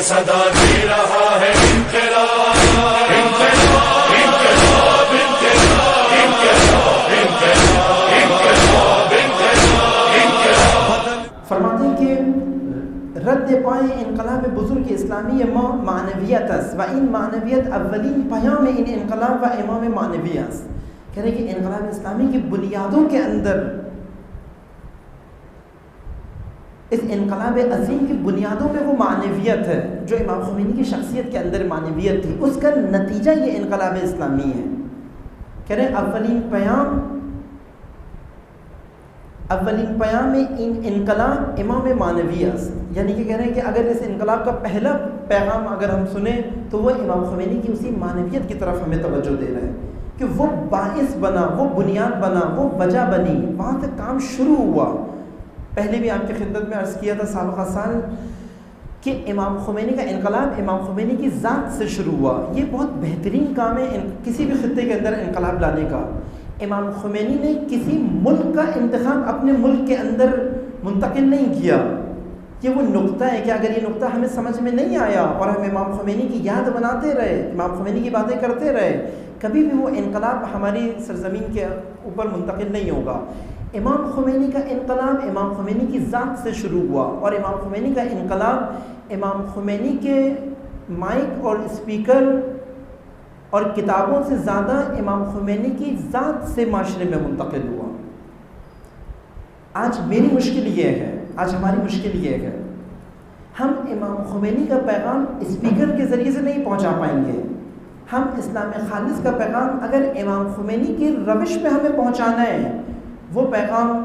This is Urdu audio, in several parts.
صدا دے رہا ہے انقلاب انقلاب انقلاب انقلاب انقلاب انقلاب انقلاب انقلاب. فرماتے ہیں کہ رد پائیں انقلاب بزرگ اسلامی ما معنویت است و این معنویت اولین پیام این انقلاب و امام معنوی است. کہہ رہے کہ انقلاب اسلامی کی بنیادوں کے اندر، اس انقلاب عظیم کی بنیادوں میں وہ معنویت ہے جو امام خمینی کی شخصیت کے اندر معنویت تھی، اس کا نتیجہ یہ انقلاب اسلامی ہے. کہہ رہے اولین پیام این انقلاب امام معنوی است. یعنی کہ کہہ رہے ہیں کہ اگر اس انقلاب کا پہلا پیغام اگر ہم سنیں تو وہ امام خمینی کی اسی معنویت کی طرف ہمیں توجہ دے رہا ہے کہ وہ باعث بنا، وہ بنیاد بنا، وہ وجہ بنی، وہاں سے کام شروع ہوا. پہلے بھی آپ کی خدمت میں عرض کیا تھا سابقہ سال کہ امام خمینی کا انقلاب امام خمینی کی ذات سے شروع ہوا. یہ بہت بہترین کام ہے کسی بھی خطے کے اندر انقلاب لانے کا. امام خمینی نے کسی ملک کا انتخاب اپنے ملک کے اندر منتقل نہیں کیا. یہ وہ نقطہ ہے کہ اگر یہ نقطہ ہمیں سمجھ میں نہیں آیا اور ہم امام خمینی کی یاد بناتے رہے، امام خمینی کی باتیں کرتے رہے، کبھی بھی وہ انقلاب ہماری سرزمین کے اوپر منتقل نہیں ہوگا. امام خمینی کا انقلاب امام خمینی کی ذات سے شروع ہوا، اور امام خمینی کا انقلاب امام خمینی کے مائک اور اسپیکر اور کتابوں سے زیادہ امام خمینی کی ذات سے معاشرے میں منتقل ہوا. آج میری مشکل یہ ہے، آج ہماری مشکل یہ ہے، ہم امام خمینی کا پیغام اسپیکر کے ذریعے سے نہیں پہنچا پائیں گے. ہم اسلام خالص کا پیغام اگر امام خمینی کی روش پہ ہمیں پہنچانا ہے، وہ پیغام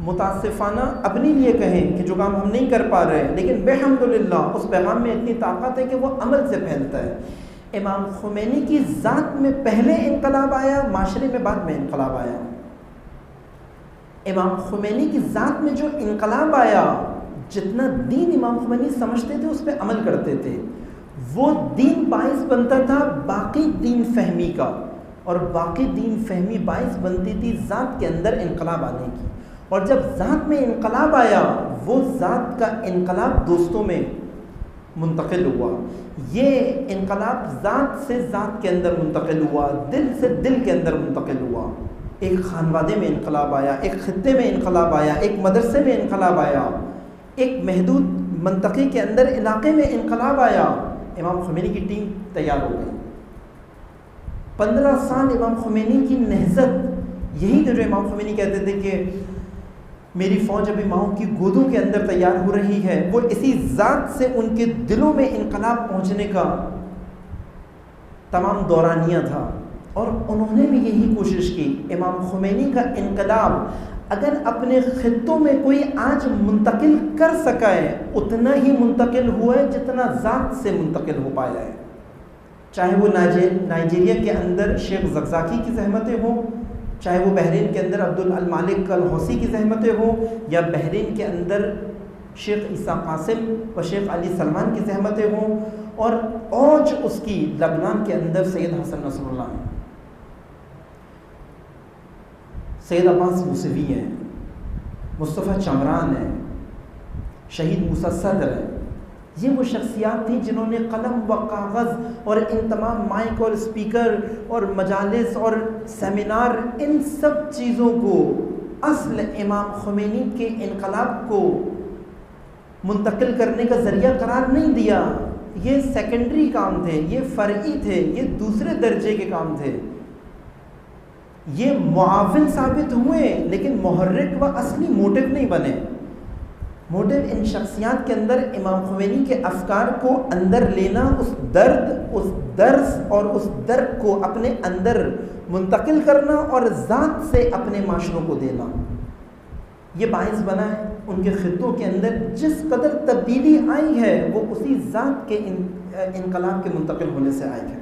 متاسفانہ اپنے لیے کہیں کہ جو کام ہم نہیں کر پا رہے، لیکن بحمدللہ اس پیغام میں اتنی طاقت ہے کہ وہ عمل سے پھیلتا ہے. امام خمینی کی ذات میں پہلے انقلاب آیا، معاشرے میں بعد میں انقلاب آیا. امام خمینی کی ذات میں جو انقلاب آیا، جتنا دین امام خمینی سمجھتے تھے اس پہ عمل کرتے تھے، وہ دین باعث بنتا تھا باقی دین فہمی کا، اور باقی دین فہمی باعث بنتی تھی ذات کے اندر انقلاب آنے کی. اور جب ذات میں انقلاب آیا، وہ ذات کا انقلاب دوستوں میں منتقل ہوا. یہ انقلاب ذات سے ذات کے اندر منتقل ہوا، دل سے دل کے اندر منتقل ہوا. ایک خانوادے میں انقلاب آیا، ایک خطے میں انقلاب آیا، ایک مدرسے میں انقلاب آیا، ایک محدود منطقے کے اندر علاقے میں انقلاب آیا. امام خمینی کی ٹیم تیار ہو گئی. 15 سال امام خمینی کی نہضت یہی تھا جو امام خمینی کہتے تھے کہ میری فوج ابھی ماؤں کی گودوں کے اندر تیار ہو رہی ہے. وہ اسی ذات سے ان کے دلوں میں انقلاب پہنچنے کا تمام دورانیہ تھا، اور انہوں نے بھی یہی کوشش کی. امام خمینی کا انقلاب اگر اپنے خطوں میں کوئی آج منتقل کر سکا ہے، اتنا ہی منتقل ہوا ہے جتنا ذات سے منتقل ہو پایا ہے. چاہے وہ نائجیریا کے اندر شیخ زقزاقی کی زحمتیں ہوں، چاہے وہ بحرین کے اندر عبد المالک الحوثی کی زحمتیں ہوں، یا بحرین کے اندر شیخ عیسیٰ قاسم و شیخ علی سلمان کی زحمتیں ہوں، اور اوج اس کی لبنان کے اندر سید حسن نصر اللہ ہیں، سید عباس موسوی ہیں، مصطفیٰ چمران ہیں، شہید موسیٰ صدر ہیں. یہ وہ شخصیات تھیں جنہوں نے قلم و کاغذ اور ان تمام مائک اور اسپیکر اور مجالس اور سیمینار، ان سب چیزوں کو اصل امام خمینی کے انقلاب کو منتقل کرنے کا ذریعہ قرار نہیں دیا. یہ سیکنڈری کام تھے، یہ فرعی تھے، یہ دوسرے درجے کے کام تھے. یہ معاون ثابت ہوئے لیکن محرک و اصلی موٹیو نہیں بنے. موٹیو ان شخصیات کے اندر امام خمینی کے افکار کو اندر لینا، اس درد، اس درس اور اس درد کو اپنے اندر منتقل کرنا اور ذات سے اپنے معاشروں کو دینا. یہ باعث بنا ہے ان کے خطوں کے اندر جس قدر تبدیلی آئی ہے وہ اسی ذات کے انقلاب کے منتقل ہونے سے آئی ہے.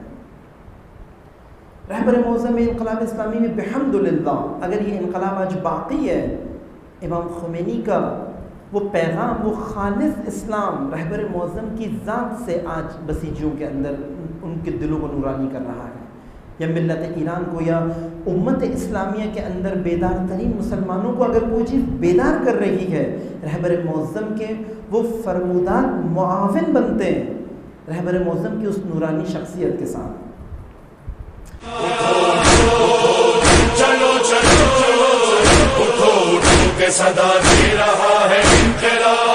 رہبر معظم انقلاب اسلامی میں بحمدللہ اگر یہ انقلاب آج باقی ہے، امام خمینی کا وہ پیغام، وہ خالص اسلام رہبر معظم کی ذات سے آج بسیجیوں کے اندر ان کے دلوں کو نورانی کر رہا ہے. یا ملت ایران کو یا امت اسلامیہ کے اندر بیدار ترین مسلمانوں کو اگر کوئی چیز بیدار کر رہی ہے، رہبر معظم کے وہ فرمودات معاون بنتے ہیں. رہبر معظم کی اس نورانی شخصیت کے ساتھ۔ چلو چلو اٹھو اٹھو کے صدا دے رہا ہے انقلاب